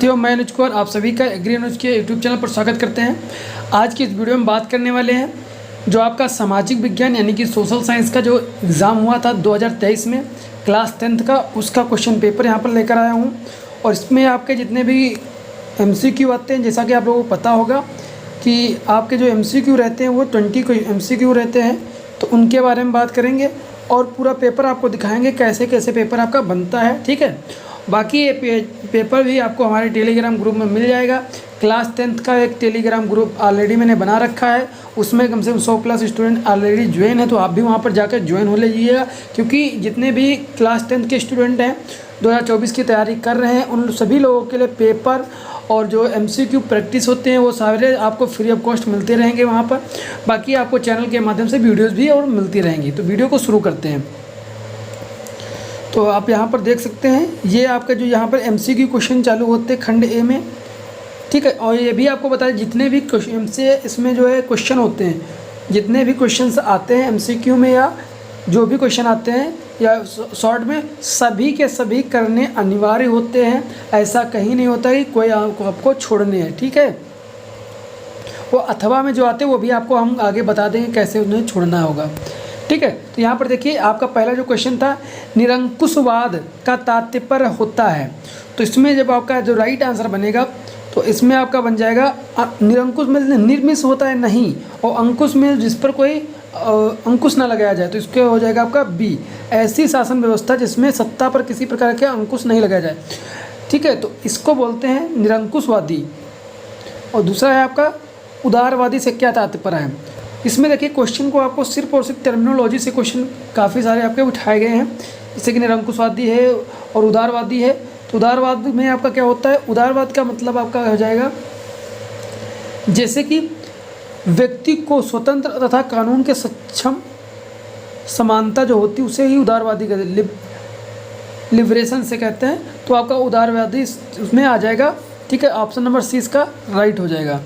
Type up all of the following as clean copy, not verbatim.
मैं अनुज कुमार आप सभी का एग्री अनुज के यूट्यूब चैनल पर स्वागत करते हैं। आज की इस वीडियो में बात करने वाले हैं जो आपका सामाजिक विज्ञान यानी कि सोशल साइंस का जो एग्ज़ाम हुआ था 2023 में क्लास 10th का, उसका क्वेश्चन पेपर यहाँ पर लेकर आया हूँ। और इसमें आपके जितने भी MCQ आते हैं, जैसा कि आप लोगों को पता होगा कि आपके जो MCQ रहते हैं वो 20 MCQ रहते हैं, तो उनके बारे में बात करेंगे और पूरा पेपर आपको दिखाएंगे कैसे कैसे पेपर आपका बनता है। ठीक है, बाकी ये पेपर भी आपको हमारे टेलीग्राम ग्रुप में मिल जाएगा। क्लास 10th का एक टेलीग्राम ग्रुप ऑलरेडी मैंने बना रखा है, उसमें कम से कम 100+ स्टूडेंट ऑलरेडी ज्वाइन है, तो आप भी वहाँ पर जाकर ज्वाइन हो लीजिएगा। क्योंकि जितने भी क्लास 10th के स्टूडेंट हैं 2024 की तैयारी कर रहे हैं, उन सभी लोगों के लिए पेपर और जो MCQ प्रैक्टिस होते हैं वो सारे आपको फ्री ऑफ कॉस्ट मिलते रहेंगे वहाँ पर। बाकी आपको चैनल के माध्यम से वीडियोज़ भी और मिलती रहेंगी। तो वीडियो को शुरू करते हैं। तो आप यहाँ पर देख सकते हैं, ये आपका जो यहाँ पर MCQ क्वेश्चन चालू होते हैं खंड ए में। ठीक है, और ये भी आपको बताया जितने भी क्वेश्चन से इसमें जो है क्वेश्चन होते हैं, जितने भी क्वेश्चंस आते हैं MCQ में या जो भी क्वेश्चन आते हैं या शॉर्ट में, सभी के सभी करने अनिवार्य होते हैं। ऐसा कहीं नहीं होता कि कोई आपको छोड़ने हैं। ठीक है, वो अथवा में जो आते हैं वो भी आपको हम आगे बता देंगे कैसे उन्हें छोड़ना होगा। ठीक है, तो यहाँ पर देखिए आपका पहला जो क्वेश्चन था, निरंकुशवाद का तात्पर्य होता है। तो इसमें जब आपका जो राइट आंसर बनेगा तो इसमें आपका बन जाएगा निरंकुश में निर्मिश होता है नहीं, और अंकुश में जिस पर कोई अंकुश ना लगाया जाए, तो इसके हो जाएगा आपका बी, ऐसी शासन व्यवस्था जिसमें सत्ता पर किसी प्रकार के अंकुश नहीं लगाया जाए। ठीक है, तो इसको बोलते हैं निरंकुशवादी। और दूसरा है आपका उदारवादी से क्या तात्पर्य है। इसमें देखिए क्वेश्चन को आपको सिर्फ और सिर्फ टर्मिनोलॉजी से क्वेश्चन काफ़ी सारे आपके उठाए गए हैं, जैसे कि निरंकुशवादी है और उदारवादी है। तो उदारवाद में आपका क्या होता है, उदारवाद का मतलब आपका हो जाएगा जैसे कि व्यक्ति को स्वतंत्र तथा कानून के सक्षम समानता जो होती है उसे ही उदारवादी कहते हैं, लिबरेशन से कहते हैं। तो आपका उदारवादी उसमें आ जाएगा। ठीक है, ऑप्शन नंबर सी इसका राइट हो जाएगा।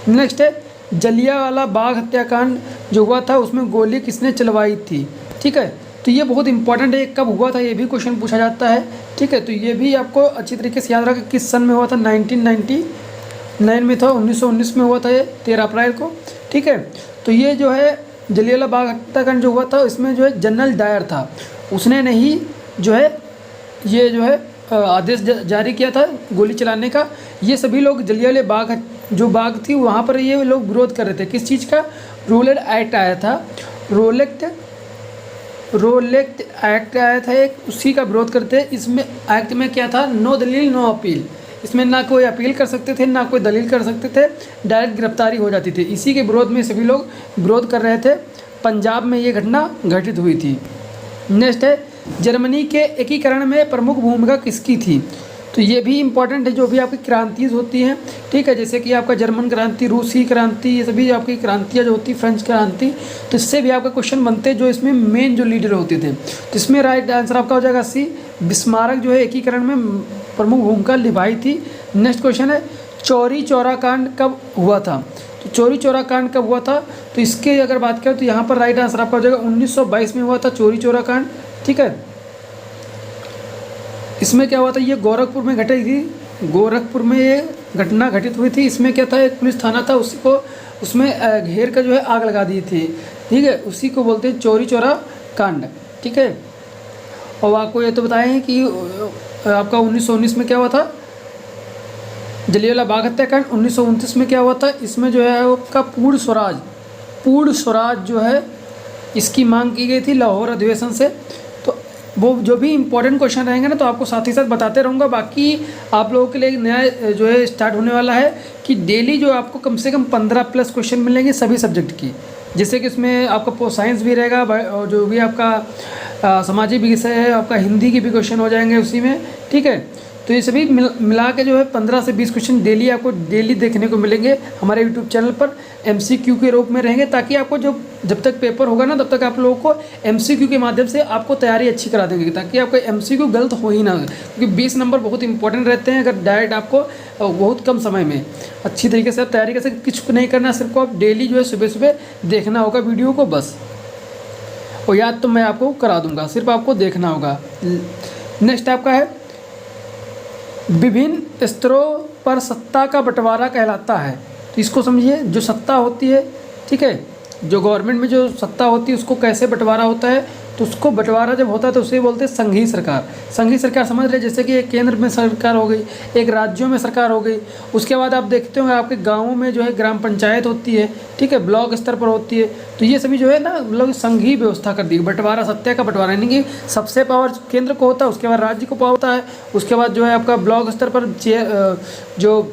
नेक्स्ट है जलियांवाला बाग हत्याकांड जो हुआ था उसमें गोली किसने चलवाई थी। ठीक है, तो ये बहुत इंपॉर्टेंट है, कब हुआ था ये भी क्वेश्चन पूछा जाता है। ठीक है, तो ये भी आपको अच्छी तरीके से याद रखा किस सन में हुआ था। 1999 में था, 1919 में हुआ था ये 13 अप्रैल को। ठीक है, तो ये जो है जलियांवाला बाग हत्याकांड जो हुआ था इसमें जो है जनरल डायर था, उसने नहीं जो है ये जो है आदेश जारी किया था गोली चलाने का। ये सभी लोग जलियांवाला बाग जो बाग थी वहाँ पर ये लोग विरोध कर रहे थे। किस चीज़ का, रोलेट एक्ट आया था, रोलेट एक्ट आया था एक, उसी का विरोध करते। इसमें एक्ट में क्या था, नो दलील नो अपील, इसमें ना कोई अपील कर सकते थे ना कोई दलील कर सकते थे, डायरेक्ट गिरफ्तारी हो जाती थी। इसी के विरोध में सभी लोग विरोध कर रहे थे। पंजाब में ये घटना घटित हुई थी। नेक्स्ट है जर्मनी के एकीकरण में प्रमुख भूमिका किसकी थी। तो ये भी इम्पॉर्टेंट है, जो भी आपकी क्रांतियाँ होती हैं। ठीक है, जैसे कि आपका जर्मन क्रांति, रूसी क्रांति, ये सभी आपकी क्रांतियाँ जो होती, फ्रेंच क्रांति, तो इससे भी आपका क्वेश्चन बनते हैं जो इसमें मेन जो लीडर होते थे। तो इसमें राइट आंसर आपका हो जाएगा सी, बिस्मार्क जो है एकीकरण में प्रमुख भूमिका निभाई थी। नेक्स्ट क्वेश्चन है चौरी चौरा कांड कब हुआ था। तो चौरी चौरा कांड कब हुआ था, तो इसके अगर बात करें तो यहाँ पर राइट आंसर आपका हो जाएगा 1922 में हुआ था चौरी चौरा कांड। ठीक है, इसमें क्या हुआ था, ये गोरखपुर में घटी थी, गोरखपुर में ये घटना घटित हुई थी। इसमें क्या था, एक पुलिस थाना था, उसी को उसमें घेर का जो है आग लगा दी थी। ठीक है, उसी को बोलते हैं चौरी चौरा कांड। ठीक है, और आपको ये तो बताएं कि आपका 1919 में क्या हुआ था, जलियांवाला बाग हत्याकांड। 1929 में क्या हुआ था, इसमें जो है आपका पूर्ण स्वराज जो है इसकी मांग की गई थी लाहौर अधिवेशन से। तो वो जो भी इंपॉर्टेंट क्वेश्चन रहेंगे ना, तो आपको साथ ही साथ बताते रहूँगा। बाकी आप लोगों के लिए एक नया जो है स्टार्ट होने वाला है कि डेली जो आपको कम से कम 15+ क्वेश्चन मिलेंगे सभी सब्जेक्ट की। जैसे कि इसमें आपका साइंस भी रहेगा और जो भी आपका सामाजिक विषय है, आपका हिंदी के भी क्वेश्चन हो जाएंगे उसी में। ठीक है, तो ये सभी मिला के जो है 15 से 20 क्वेश्चन डेली आपको डेली देखने को मिलेंगे हमारे यूट्यूब चैनल पर, MCQ के रूप में रहेंगे, ताकि आपको जब तक पेपर होगा ना तब तक आप लोगों को MCQ के माध्यम से आपको तैयारी अच्छी करा देंगे, ताकि आपको MCQ गलत हो ही ना। क्योंकि 20 नंबर बहुत इंपॉर्टेंट रहते हैं। अगर डायरेक्ट आपको बहुत कम समय में अच्छी तरीके से आप तैयारी कर सकते, कुछ नहीं करना, सिर्फ आप डेली जो है सुबह सुबह देखना होगा वीडियो को बस, और याद तो मैं आपको करा दूँगा, सिर्फ आपको देखना होगा। नेक्स्ट आपका है विभिन्न स्तरों पर सत्ता का बंटवारा कहलाता है। तो इसको समझिए, जो सत्ता होती है, ठीक है, जो गवर्नमेंट में जो सत्ता होती है उसको कैसे बंटवारा होता है, तो उसको बंटवारा जब होता है तो उसे बोलते हैं संघीय सरकार। संघीय सरकार समझ रहे, जैसे कि एक केंद्र में सरकार हो गई, एक राज्यों में सरकार हो गई। उसके बाद आप देखते होंगे आपके गाँवों में जो है ग्राम पंचायत होती है, ठीक है, ब्लॉक स्तर पर होती है। तो ये सभी जो है ना, मतलब संघीय व्यवस्था कर दी, बंटवारा, सत्ता का बंटवारा, यानी कि सबसे पावर केंद्र को होता है, उसके बाद राज्य को पावर होता है, उसके बाद जो है आपका ब्लॉक स्तर पर जो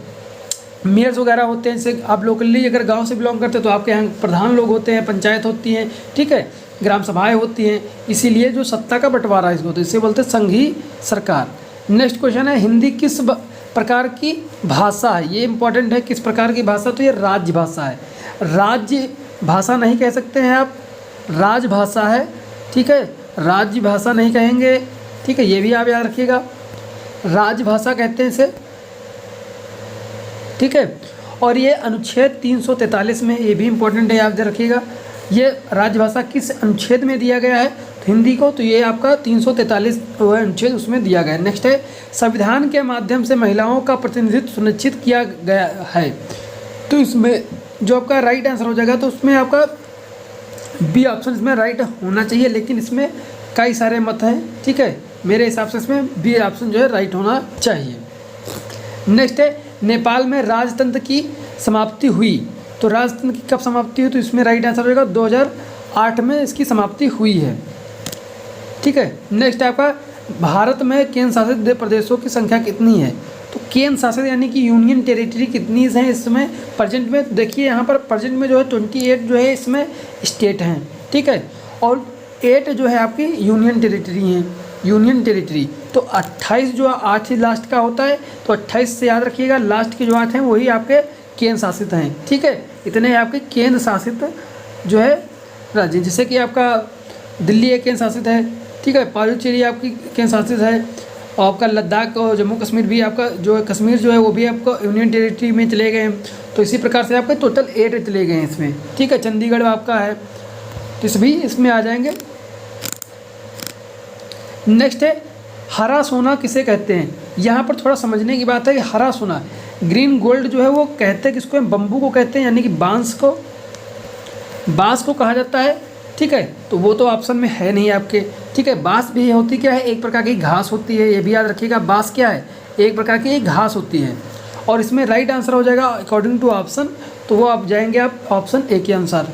मेयर्स वगैरह होते हैं। जैसे आप लोकली अगर गांव से बिलोंग करते हैं तो आपके यहाँ प्रधान लोग होते हैं, पंचायत होती हैं, ठीक है, ग्राम सभाएं होती हैं। इसीलिए जो सत्ता का बंटवारा इसको तो इससे बोलते हैं संघीय सरकार। नेक्स्ट क्वेश्चन है, हिंदी किस प्रकार की भाषा है? ये इंपॉर्टेंट है, किस प्रकार की भाषा? तो ये राज्य भाषा है। राज्य भाषा नहीं कह सकते हैं आप, राजभाषा है, ठीक है, राज्य भाषा नहीं कहेंगे, ठीक है, ये भी आप याद रखिएगा, राजभाषा कहते हैं इसे, ठीक है। और ये अनुच्छेद 343 में, ये भी इम्पोर्टेंट है, याद रखिएगा, ये राजभाषा किस अनुच्छेद में दिया गया है तो हिंदी को, तो ये आपका 343 अनुच्छेद उसमें दिया गया है। नेक्स्ट है, संविधान के माध्यम से महिलाओं का प्रतिनिधित्व सुनिश्चित किया गया है। तो इसमें जो आपका राइट आंसर हो जाएगा, तो उसमें आपका बी ऑप्शन इसमें राइट होना चाहिए, लेकिन इसमें कई सारे मत हैं, ठीक है, मेरे हिसाब से इसमें बी ऑप्शन जो है राइट होना चाहिए। नेक्स्ट है, नेपाल में राजतंत्र की समाप्ति हुई। तो राजतंत्र की कब समाप्ति हुई? तो इसमें राइट आंसर होगा 2008 में इसकी समाप्ति हुई है, ठीक है। नेक्स्ट है आपका, भारत में केंद्र शासित प्रदेशों की संख्या कितनी है? तो केंद्र शासित यानी कि यूनियन टेरिटरी कितनी है इसमें प्रेजेंट में? देखिए यहाँ पर प्रेजेंट में जो है 28 जो है इसमें स्टेट हैं, ठीक है, और 8 जो है आपकी यूनियन टेरिटरी हैं, यूनियन टेरिटरी। तो 28 जो 8 ही लास्ट का होता है, तो 28 से याद रखिएगा, लास्ट के जो 8 हैं वही आपके केंद्र शासित हैं, ठीक है। इतने आपके केंद्र शासित जो है राज्य, जैसे कि आपका दिल्ली एक केंद्र शासित है, ठीक है, पुडुचेरी आपकी केंद्र शासित है, और आपका लद्दाख और जम्मू कश्मीर भी आपका जो है, कश्मीर जो है वो भी आपको यूनियन टेरिटरी में चले गए हैं। तो इसी प्रकार से आपके टोटल 8 चले गए हैं इसमें, ठीक है। चंडीगढ़ आपका है, तो इस भी इसमें आ जाएंगे। नेक्स्ट है, हरा सोना किसे कहते हैं? यहाँ पर थोड़ा समझने की बात है कि हरा सोना, ग्रीन गोल्ड जो है वो कहते हैं किसको? बम्बू को कहते हैं, यानी कि बांस को कहा जाता है, ठीक है। तो वो तो ऑप्शन में है नहीं आपके, ठीक है। बांस भी होती क्या है? एक प्रकार की घास होती है, ये भी याद रखिएगा, बांस क्या है? एक प्रकार की घास होती है। और इसमें राइट आंसर हो जाएगा अकॉर्डिंग टू ऑप्शन, तो वो आप जाएंगे आप ऑप्शन ए के अनुसार,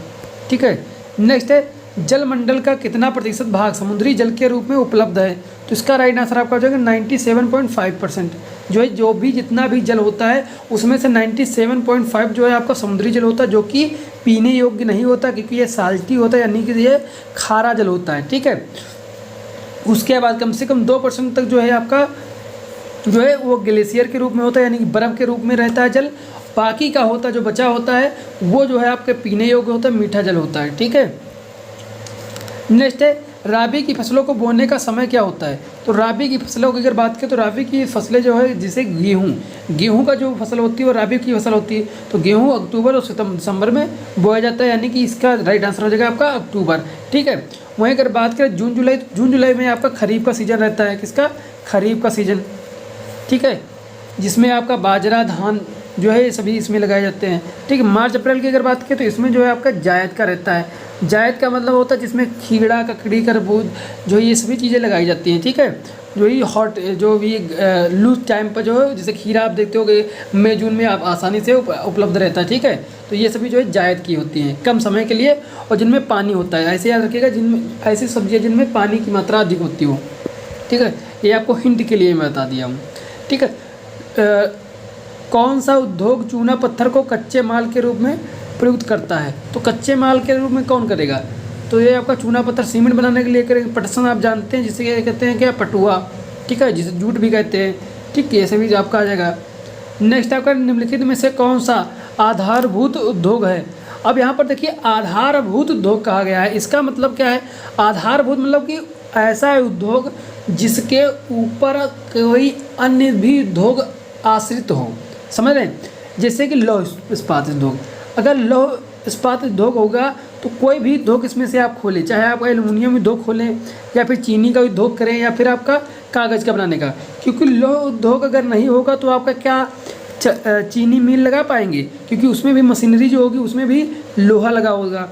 ठीक है। नेक्स्ट है, जलमंडल का कितना प्रतिशत भाग समुद्री जल के रूप में उपलब्ध है? तो इसका राइट आंसर आपका हो जाएगा 97.5%। जो है जो भी जितना भी जल होता है उसमें से 97.5 जो है आपका समुद्री जल होता है, जो कि पीने योग्य नहीं होता, क्योंकि ये साल्टी होता है, यानी कि ये खारा जल होता है, ठीक है। उसके बाद कम से कम 2% तक जो है आपका जो है वो ग्लेशियर के रूप में होता है, यानी कि बर्फ़ के रूप में रहता है जल। बाकी का होता है जो बचा होता है वो जो है आपके पीने योग्य होता है, मीठा जल होता है, ठीक है। नेक्स्ट है, राबी की फसलों को बोने का समय क्या होता है? तो राबी की फसलों की अगर बात करें तो राबी की फसलें जो है, जैसे गेहूं का जो फसल होती है वो राबी की फसल होती है। तो गेहूं अक्टूबर और दिसंबर में बोया जाता है, यानी कि इसका राइट आंसर हो जाएगा आपका अक्टूबर, ठीक है। वहीं अगर बात करें जून जुलाई में आपका खरीफ का सीज़न रहता है, किसका? खरीफ का सीज़न, ठीक है, जिसमें आपका बाजरा, धान जो है ये सभी इसमें लगाए जाते हैं, ठीक है। मार्च अप्रैल की अगर बात करें तो इसमें जो है आपका जायद का रहता है। जायद का मतलब होता है जिसमें खीरा, ककड़ी, तरबूज जो ये सभी चीज़ें लगाई जाती हैं, ठीक है। जो ये हॉट जो भी लूज टाइम पर जो है, जैसे खीरा आप देखते होगे मई जून में आप आसानी से उपलब्ध रहता है, ठीक है। तो ये सभी जो है जायद की होती हैं, कम समय के लिए और जिनमें पानी होता है। ऐसे याद रखिएगा, जिनमें ऐसी सब्जियाँ जिनमें पानी की मात्रा अधिक होती हो, ठीक है। ये आपको हिंट के लिए मैं बता दिया हूँ, ठीक है। कौन सा उद्योग चूना पत्थर को कच्चे माल के रूप में प्रयुक्त करता है? तो कच्चे माल के रूप में कौन करेगा? तो ये आपका चूना पत्थर सीमेंट बनाने के लिए करेंगे। पटसन आप जानते हैं, जिसे कहते हैं क्या? पटुआ, ठीक है, जिसे जूट भी कहते हैं, ठीक है, ये सभी आपका आ जाएगा। नेक्स्ट आपका, निम्नलिखित में से कौन सा आधारभूत उद्योग है? अब यहाँ पर देखिए आधारभूत उद्योग कहा गया है, इसका मतलब क्या है? आधारभूत मतलब कि ऐसा उद्योग जिसके ऊपर कोई अन्य भी उद्योग आश्रित हो, समझ रहे हैं? जैसे कि लौह इस्पात उद्योग, अगर लौह इस्पात उद्योग होगा तो कोई भी उद्योग इसमें से आप खोलें, चाहे आप एल्युमिनियम उद्योग खोलें या फिर चीनी का उद्योग करें या फिर आपका कागज़ का बनाने का, क्योंकि लौह उद्योग अगर नहीं होगा तो आपका क्या चीनी मिल लगा पाएंगे, क्योंकि उसमें भी मशीनरी जो होगी उसमें भी लोहा लगा होगा।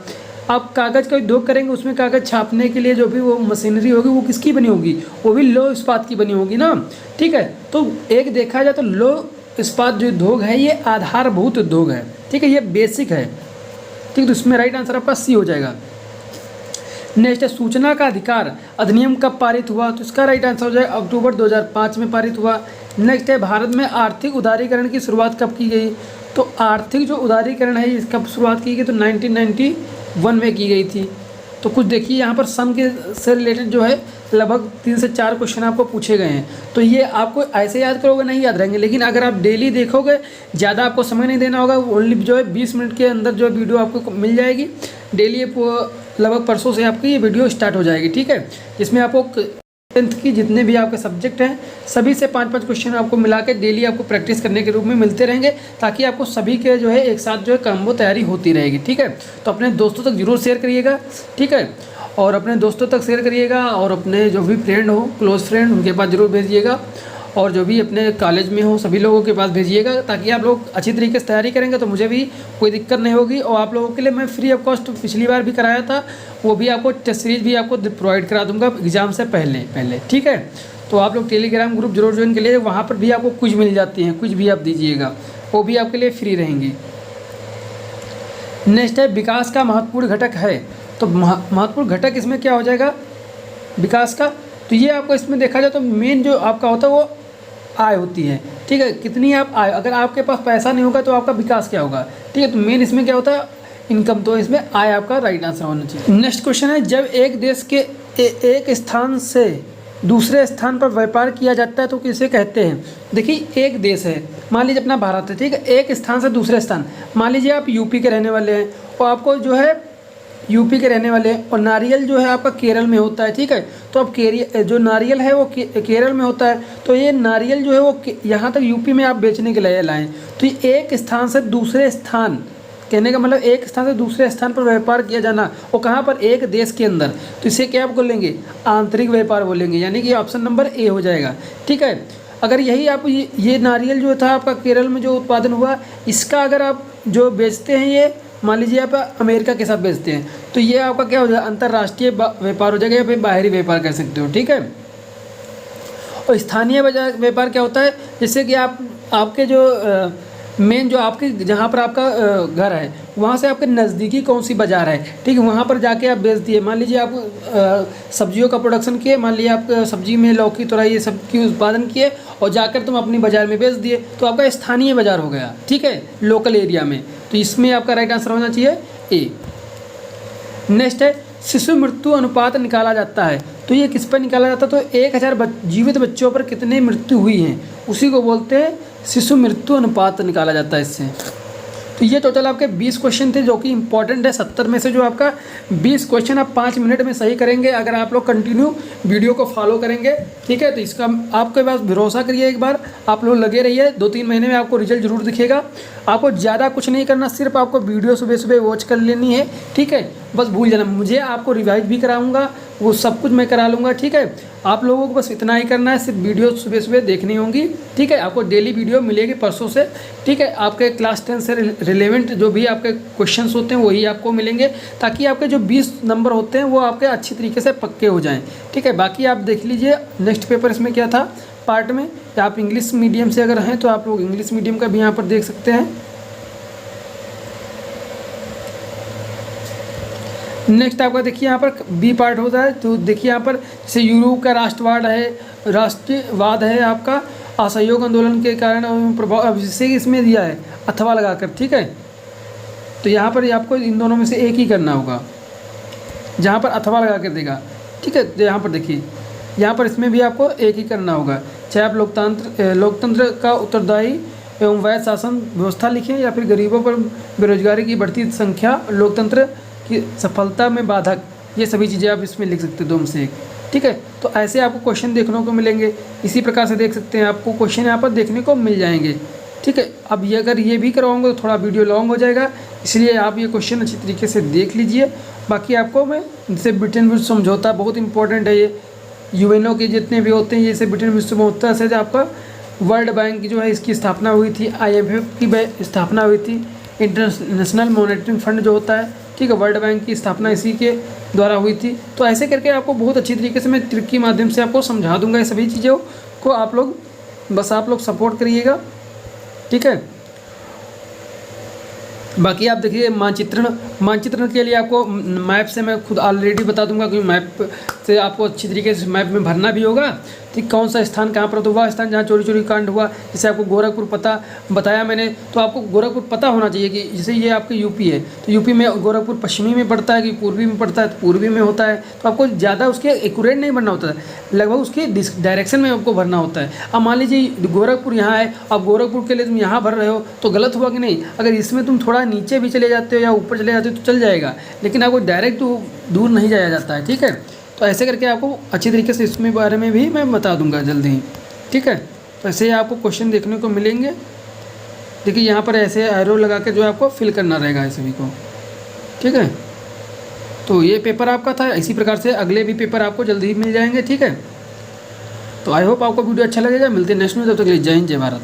आप कागज़ का उद्योग करेंगे, उसमें कागज़ छापने के लिए जो भी वो मशीनरी होगी वो किसकी बनी होगी, वो भी लौह इस्पात की बनी होगी ना। ठीक है, तो एक देखा जाए तो लौह इस्पात जो उद्योग है ये आधारभूत उद्योग है। ठीक है, ये बेसिक है। ठीक है, तो इसमें राइट आंसर आपका सी हो जाएगा। नेक्स्ट है सूचना का अधिकार अधिनियम कब पारित हुआ, तो इसका राइट आंसर हो जाएगा अक्टूबर 2005 में पारित हुआ। नेक्स्ट है भारत में आर्थिक उदारीकरण की शुरुआत कब की गई, तो आर्थिक जो उदारीकरण है इसका शुरुआत की गई तो 1991 में की गई थी। तो कुछ देखिए यहाँ पर सन के से रिलेटेड जो है लगभग 3 से 4 क्वेश्चन आपको पूछे गए हैं, तो ये आपको ऐसे याद करोगे नहीं याद रहेंगे, लेकिन अगर आप डेली देखोगे, ज़्यादा आपको समय नहीं देना होगा, ओनली जो है 20 मिनट के अंदर जो वीडियो आपको मिल जाएगी डेली। लगभग परसों से आपकी ये वीडियो स्टार्ट हो जाएगी। ठीक है, जिसमें आपको 10th की जितने भी आपके सब्जेक्ट हैं सभी से 5-5 क्वेश्चन आपको मिला के डेली आपको प्रैक्टिस करने के रूप में मिलते रहेंगे, ताकि आपको सभी के जो है एक साथ जो है कॉम्बो तैयारी होती रहेगी। ठीक है, तो अपने दोस्तों तक जरूर शेयर करिएगा। ठीक है, और अपने दोस्तों तक शेयर करिएगा और अपने जो भी फ्रेंड हो, क्लोज फ्रेंड, उनके पास जरूर भेजिएगा, और जो भी अपने कॉलेज में हो सभी लोगों के पास भेजिएगा, ताकि आप लोग अच्छी तरीके से तैयारी करेंगे तो मुझे भी कोई दिक्कत नहीं होगी। और आप लोगों के लिए मैं फ्री ऑफ कॉस्ट पिछली बार भी कराया था, वो भी आपको टेस्ट सीरीज भी आपको प्रोवाइड करा दूंगा एग्ज़ाम से पहले। ठीक है, तो आप लोग टेलीग्राम ग्रुप जरूर ज्वाइन कर लीजिए, वहाँ पर भी आपको कुछ मिल जाती हैं, कुछ भी आप दीजिएगा, वो भी आपके लिए फ्री रहेंगी। नेक्स्ट है विकास का महत्वपूर्ण घटक है, तो महत्वपूर्ण घटक इसमें क्या हो जाएगा विकास का, तो ये आपको इसमें देखा जाए तो मेन जो आपका होता है वो आय होती है। ठीक है, कितनी आप आय, अगर आपके पास पैसा नहीं होगा तो आपका विकास क्या होगा। ठीक है, तो मेन इसमें क्या होता है इनकम, तो इसमें आय आपका राइट आंसर होना चाहिए। नेक्स्ट क्वेश्चन है जब एक देश के एक स्थान से दूसरे स्थान पर व्यापार किया जाता है तो किसे कहते हैं। देखिए एक देश है, मान लीजिए अपना भारत है, ठीक है, एक स्थान से दूसरे स्थान, मान लीजिए आप यूपी के रहने वाले हैं और आपको जो है यूपी के रहने वाले हैं और नारियल जो है आपका केरल में होता है। ठीक है, तो अब जो नारियल है वो केरल में होता है, तो ये नारियल जो है वो यहाँ तक यूपी में आप बेचने के लिए लाएँ, तो ये एक स्थान से दूसरे स्थान, कहने का मतलब एक स्थान से दूसरे स्थान पर व्यापार किया जाना, वो कहाँ पर, एक देश के अंदर, तो इसे क्या आप बोलेंगे आंतरिक व्यापार बोलेंगे, यानी कि ऑप्शन नंबर ए हो जाएगा। ठीक है, अगर यही आप ये नारियल जो था आपका केरल में जो उत्पादन हुआ, इसका अगर आप जो बेचते हैं, ये मान लीजिए आप अमेरिका के साथ बेचते हैं, तो ये आपका क्या हो जाएगा अंतर्राष्ट्रीय व्यापार हो जाएगा या फिर बाहरी व्यापार कर सकते हो। ठीक है, और स्थानीय व्यापार क्या होता है, जैसे कि आपके जो मेन जो आपके जहाँ पर आपका घर है वहाँ से आपके नज़दीकी कौन सी बाज़ार है, ठीक है, वहाँ पर जाके आप बेच दिए। मान लीजिए आप सब्जियों का प्रोडक्शन किए, मान लीजिए आप सब्जी में लौकी तोरई ये सब की उत्पादन किए और जाकर तुम अपनी बाज़ार में बेच दिए, तो आपका स्थानीय बाज़ार हो गया। ठीक है, लोकल एरिया में, तो इसमें आपका राइट आंसर होना चाहिए ए। नेक्स्ट है शिशु मृत्यु अनुपात निकाला जाता है, तो ये किस पर निकाला जाता है, तो 1000 जीवित बच्चों पर कितने मृत्यु हुई हैं उसी को बोलते हैं शिशु मृत्यु अनुपात निकाला जाता है इससे। तो ये टोटल आपके 20 क्वेश्चन थे जो कि इंपॉर्टेंट है। 70 में से जो आपका 20 क्वेश्चन आप 5 मिनट में सही करेंगे अगर आप लोग कंटिन्यू वीडियो को फॉलो करेंगे। ठीक है, तो इसका आपके पास भरोसा करिए, एक बार आप लोग लगे रहिए, 2-3 महीने में आपको रिजल्ट जरूर दिखेगा। आपको ज़्यादा कुछ नहीं करना, सिर्फ आपको वीडियो सुबह सुबह वॉच कर लेनी है। ठीक है, बस भूल जाना, मुझे आपको रिवाइज भी कराऊंगा, वो सब कुछ मैं करा लूँगा। ठीक है, आप लोगों को बस इतना ही करना है, सिर्फ वीडियो सुबह सुबह देखनी होंगी। ठीक है, आपको डेली वीडियो मिलेगी परसों से। ठीक है, आपके क्लास 10 से रिलेवेंट जो भी आपके क्वेश्चंस होते हैं वही आपको मिलेंगे, ताकि आपके जो 20 नंबर होते हैं वो आपके अच्छी तरीके से पक्के हो जाएं। ठीक है, बाकी आप देख लीजिए नेक्स्ट पेपर इसमें क्या था पार्ट में। आप इंग्लिश मीडियम से अगर हैं तो आप लोग इंग्लिश मीडियम का भी यहाँ पर देख सकते हैं। नेक्स्ट आपका देखिए यहाँ पर बी पार्ट होता है, तो देखिए यहाँ पर जैसे यूरोप का राष्ट्रवाद है आपका असहयोग आंदोलन के कारण प्रभाव, जिससे इसमें दिया है अथवा लगाकर। ठीक है, तो यहाँ पर आपको इन दोनों में से एक ही करना होगा जहाँ पर अथवा लगा कर देगा। ठीक है, तो यहाँ पर देखिए यहाँ पर इसमें भी आपको एक ही करना होगा, चाहे आप लोकतंत्र का उत्तरदायी एवं वैध शासन व्यवस्था लिखें या फिर गरीबों पर बेरोजगारी की बढ़ती संख्या लोकतंत्र की सफलता में बाधक, ये सभी चीज़ें आप इसमें लिख सकते हैं 2 में से 1। ठीक है, तो ऐसे आपको क्वेश्चन देखने को मिलेंगे, इसी प्रकार से देख सकते हैं, आपको क्वेश्चन यहाँ पर देखने को मिल जाएंगे। ठीक है, अब ये अगर ये भी करवाऊंगा तो थोड़ा वीडियो लॉन्ग हो जाएगा, इसलिए आप ये क्वेश्चन अच्छी तरीके से देख लीजिए। बाकी आपको मैं जैसे ब्रिटेन विश्व समझौता बहुत इंपॉर्टेंट है, ये यूएनओ के जितने भी होते हैं, जैसे ब्रिटेन विश्व समझौता से आपका वर्ल्ड बैंक की जो है इसकी स्थापना हुई थी, IMF की स्थापना हुई थी, इंटरनेशनल मॉनेटरी फंड जो होता है, ठीक है, वर्ल्ड बैंक की स्थापना इसी के द्वारा हुई थी। तो ऐसे करके आपको बहुत अच्छी तरीके से मैं ट्रिक के माध्यम से आपको समझा दूंगा ये सभी चीज़ों को। आप लोग बस आप लोग सपोर्ट करिएगा, ठीक है। बाकी आप देखिए मानचित्रण के लिए आपको मैप से मैं खुद ऑलरेडी बता दूंगा, क्योंकि मैप से आपको अच्छी तरीके से मैप में भरना भी होगा, ठीक, कौन सा स्थान कहाँ पर, तो वह स्थान जहाँ चोरी चोरी कांड हुआ, जैसे आपको गोरखपुर बताया मैंने, तो आपको गोरखपुर पता होना चाहिए कि जैसे ये आपके यूपी है, तो यूपी में गोरखपुर पश्चिमी में पड़ता है कि पूर्वी में पड़ता है, तो पूर्वी में होता है, तो आपको ज़्यादा उसके एक्यूरेट नहीं भरना होता है, लगभग उसके डायरेक्शन में आपको भरना होता है। अब मान लीजिए गोरखपुर यहाँ है, अब गोरखपुर के लिए तुम यहाँ भर रहे हो तो गलत हुआ कि नहीं। अगर इसमें तुम थोड़ा नीचे भी चले जाते हो या ऊपर चले जाते हो तो चल जाएगा, लेकिन आपको डायरेक्ट दूर नहीं जाया जाता है, ठीक है। तो ऐसे करके आपको अच्छी तरीके से इसमें बारे में भी मैं बता दूंगा जल्दी ही, ठीक है। तो ऐसे ही आपको क्वेश्चन देखने को मिलेंगे। देखिए यहाँ पर ऐसे एरो लगा के जो आपको फिल करना रहेगा सभी को, ठीक है। तो ये पेपर आपका था, इसी प्रकार से अगले भी पेपर आपको जल्दी ही मिल जाएंगे, ठीक है। तो आई होप आपको वीडियो अच्छा लगेगा। मिलते हैं नेक्स्ट में, तब तक के लिए जय हिंद जय भारत।